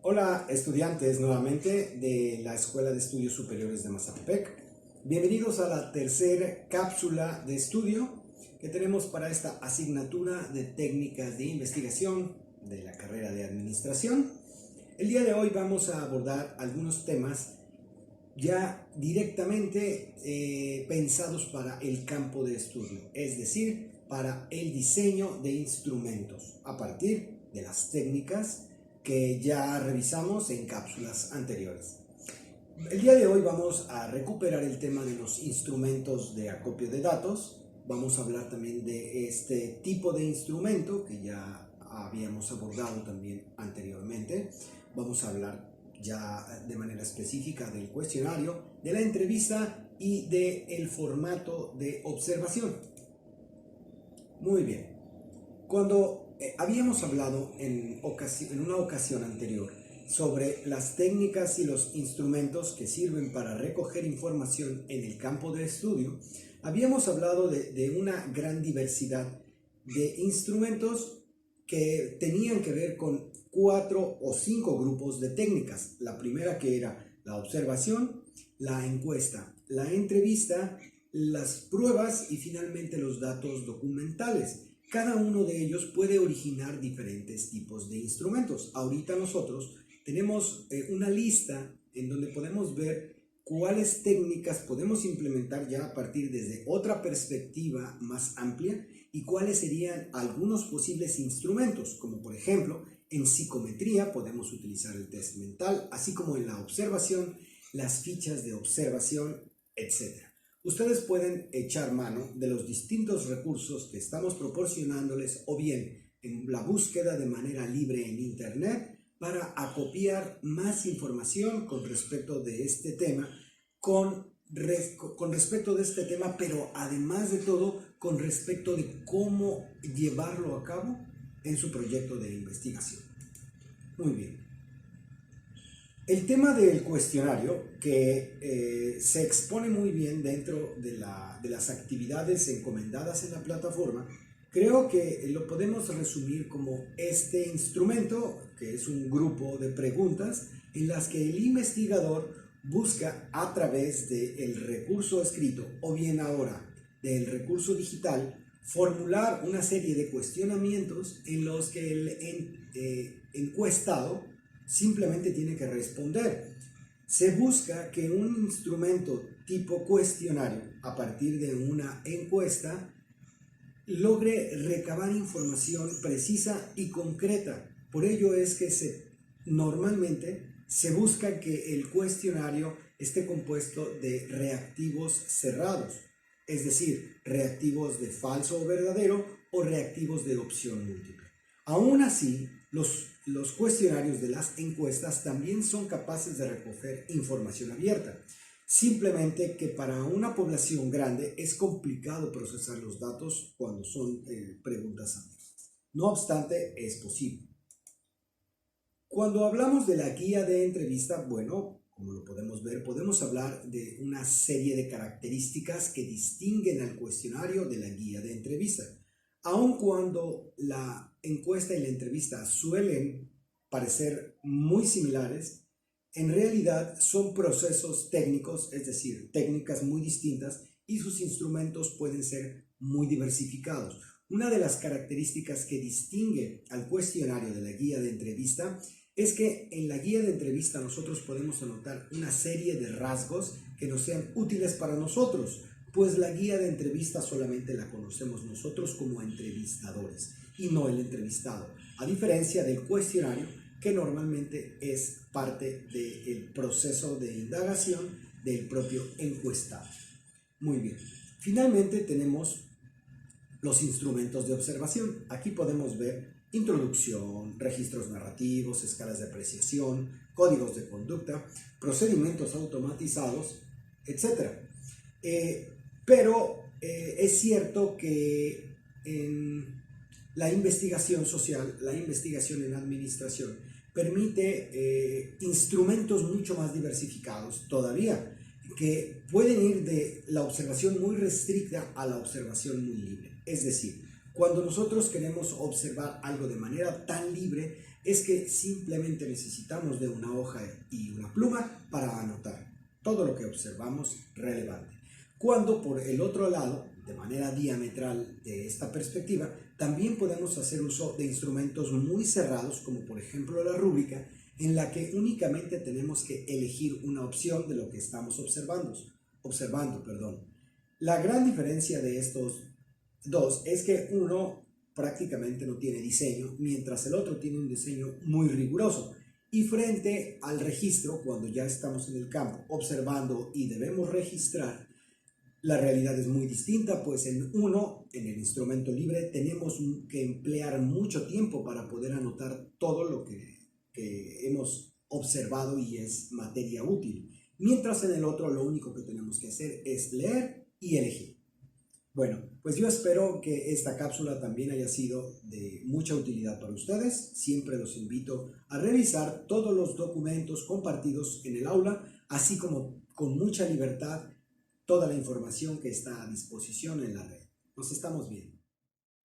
Hola estudiantes nuevamente de la Escuela de Estudios Superiores de Mazatepec. Bienvenidos a la tercera cápsula de estudio que tenemos para esta asignatura de técnicas de investigación de la carrera de administración. El día de hoy vamos a abordar algunos temas ya directamente pensados para el campo de estudio, es decir, para el diseño de instrumentos a partir de las técnicas que ya revisamos en cápsulas anteriores. El día de hoy vamos a recuperar el tema de los instrumentos de acopio de datos. Vamos a hablar también de este tipo de instrumento que ya habíamos abordado también anteriormente. Vamos a hablar ya de manera específica del cuestionario, de la entrevista y del formato de observación. Muy bien. Cuando habíamos hablado en una ocasión anterior sobre las técnicas y los instrumentos que sirven para recoger información en el campo de estudio, habíamos hablado de una gran diversidad de instrumentos que tenían que ver con 4 o 5 grupos de técnicas. La primera, que era la observación, la encuesta, la entrevista, las pruebas y finalmente los datos documentales. Cada uno de ellos puede originar diferentes tipos de instrumentos. Ahorita nosotros tenemos una lista en donde podemos ver cuáles técnicas podemos implementar ya a partir desde otra perspectiva más amplia y cuáles serían algunos posibles instrumentos, como por ejemplo en psicometría podemos utilizar el test mental, así como en la observación, las fichas de observación, etc. Ustedes pueden echar mano de los distintos recursos que estamos proporcionándoles o bien en la búsqueda de manera libre en internet para acopiar más información con respecto de este tema, pero además de todo con respecto de cómo llevarlo a cabo en su proyecto de investigación. Muy bien. El tema del cuestionario, que se expone muy bien dentro de las actividades encomendadas en la plataforma, creo que lo podemos resumir como este instrumento, que es un grupo de preguntas en las que el investigador busca a través del recurso escrito o bien ahora del recurso digital formular una serie de cuestionamientos en los que el encuestado simplemente tiene que responder. Se busca que un instrumento tipo cuestionario, a partir de una encuesta, logre recabar información precisa y concreta. Por ello es que normalmente se busca que el cuestionario esté compuesto de reactivos cerrados, es decir, reactivos de falso o verdadero o reactivos de opción múltiple. Aún así, los cuestionarios de las encuestas también son capaces de recoger información abierta. Simplemente que para una población grande es complicado procesar los datos cuando son preguntas amplias. No obstante, es posible. Cuando hablamos de la guía de entrevista, bueno, como lo podemos ver, podemos hablar de una serie de características que distinguen al cuestionario de la guía de entrevista. Aun cuando la encuesta y la entrevista suelen parecer muy similares, en realidad son procesos técnicos, es decir, técnicas muy distintas y sus instrumentos pueden ser muy diversificados. Una de las características que distingue al cuestionario de la guía de entrevista es que en la guía de entrevista nosotros podemos anotar una serie de rasgos que nos sean útiles para nosotros, pues la guía de entrevista solamente la conocemos nosotros como entrevistadores y no el entrevistado, a diferencia del cuestionario, que normalmente es parte del proceso de indagación del propio encuestado. Muy bien. Finalmente tenemos los instrumentos de observación. Aquí podemos ver introducción, registros narrativos, escalas de apreciación, códigos de conducta, procedimientos automatizados, etc. Pero es cierto que en la investigación social, la investigación en administración, permite instrumentos mucho más diversificados todavía, que pueden ir de la observación muy restricta a la observación muy libre. Es decir, Cuando nosotros queremos observar algo de manera tan libre, es que simplemente necesitamos de una hoja y una pluma para anotar todo lo que observamos relevante. Cuando por el otro lado, de manera diametral de esta perspectiva, también podemos hacer uso de instrumentos muy cerrados, como por ejemplo la rúbrica, en la que únicamente tenemos que elegir una opción de lo que estamos observando. La gran diferencia de estos dos es que uno prácticamente no tiene diseño, mientras el otro tiene un diseño muy riguroso. Y frente al registro, cuando ya estamos en el campo observando y debemos registrar, la realidad es muy distinta, pues en el instrumento libre, tenemos que emplear mucho tiempo para poder anotar todo lo que hemos observado y es materia útil. Mientras en el otro lo único que tenemos que hacer es leer y elegir. Bueno, pues yo espero que esta cápsula también haya sido de mucha utilidad para ustedes. Siempre los invito a revisar todos los documentos compartidos en el aula, así como con mucha libertad toda la información que está a disposición en la red. Nos estamos viendo.